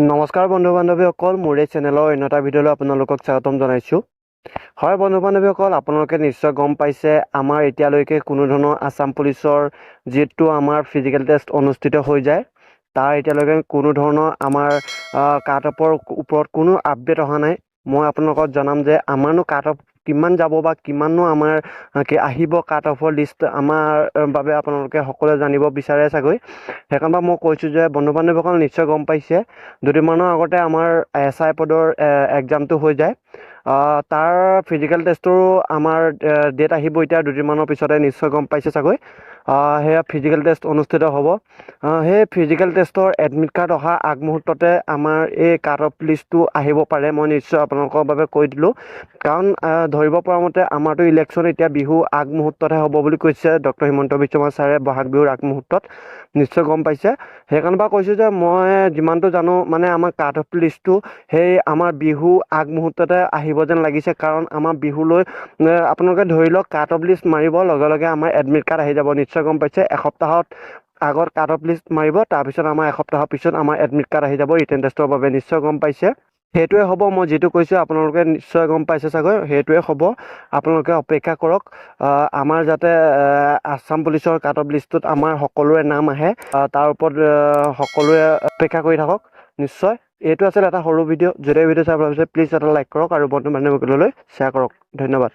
নমস্কাৰ বন্ধু বান্ধৱীসকল, মোৰ এই চেনেলৰ অন্য এটা ভিডিঅ'লৈ আপোনালোকক স্বাগতম জনাইছোঁ। হয় বন্ধু বান্ধৱীসকল, আপোনালোকে নিশ্চয় গম পাইছে আমাৰ এতিয়ালৈকে কোনো ধৰণৰ আছাম পুলিচৰ যিটো আমাৰ ফিজিকেল টেষ্ট অনুষ্ঠিত হৈ যায়, তাৰ এতিয়ালৈকে কোনো ধৰণৰ আমাৰ কাট অফৰ ওপৰত কোনো আপডেট অহা নাই। মই আপোনালোকক জনাম যে আমাৰনো কাট অফ কিমান যাব বা কিমাননো আমাৰ আহিব কাট অফৰ লিষ্ট আমাৰ বাবে আপোনালোকে সকলোৱে জানিব বিচাৰে চাগৈ। সেইকাৰণে মই কৈছোঁ যে বন্ধু বান্ধৱীসকল নিশ্চয় গম পাইছে দুদিনমানৰ আগতে আমাৰ SI পদৰ এক্সামটো হৈ যায়। তাৰ ফিজিকেল টেষ্টৰো আমাৰ ডেট আহিব এতিয়া দুদিনমানৰ পিছতে, নিশ্চয় গম পাইছে চাগৈ। সেয়া ফিজিকেল টেষ্ট অনুষ্ঠিত হ'ব। সেই ফিজিকেল টেষ্টৰ এডমিট কাৰ্ড অহা আগমুহূৰ্ততে আমাৰ এই কাট অফ লিষ্টটো আহিব পাৰে। মই নিশ্চয় আপোনালোকৰ বাবে কৈ দিলোঁ, কাৰণ ধৰিব পৰা মতে আমাৰতো ইলেকশ্যন এতিয়া বিহু আগমুহূৰ্ততহে হ'ব বুলি কৈছে ডক্টৰ হিমন্ত বিশ্ব শৰ্মা ছাৰে, বহাগ বিহুৰ আগমুহূৰ্তত। নিশ্চয় গম পাইছে। সেইকাৰণে পৰা কৈছোঁ যে মই যিমানটো জানো মানে আমাৰ কাট অফ লিষ্টটো সেই আমাৰ বিহু আগমুহূৰ্ততে আহিব যেন লাগিছে, কাৰণ আমাৰ বিহুলৈ আপোনালোকে ধৰি লওক কাট অফ লিষ্ট মাৰিব লগে লগে আমাৰ এডমিট কাৰ্ড আহি যাব। নিশ্চয় গম পাইছে, এসপ্তাহত আগত কাট অফ লিষ্ট মাৰিব, তাৰপিছত আমাৰ এসপ্তাহৰ পিছত আমাৰ এডমিট কাৰ্ড আহি যাব ৰিটেন টেষ্টৰ বাবে। নিশ্চয় গম পাইছে, সেইটোৱে হ'ব। মই যিটো কৈছোঁ আপোনালোকে নিশ্চয় গম পাইছে চাগৈ, সেইটোৱে হ'ব। আপোনালোকে অপেক্ষা কৰক। আমাৰ যাতে আছাম পুলিচৰ কাট অফ লিষ্টটোত আমাৰ সকলোৰে নাম আহে, তাৰ ওপৰত সকলোৱে অপেক্ষা কৰি থাকক। নিশ্চয় এইটো আছিল এটা সৰু ভিডিঅ'। যদি ভিডিঅ' চাই ভাল লাগিছে প্লিজ এটা লাইক কৰক আৰু বন্ধু বান্ধৱীসকললৈ শ্বেয়াৰ কৰক। ধন্যবাদ।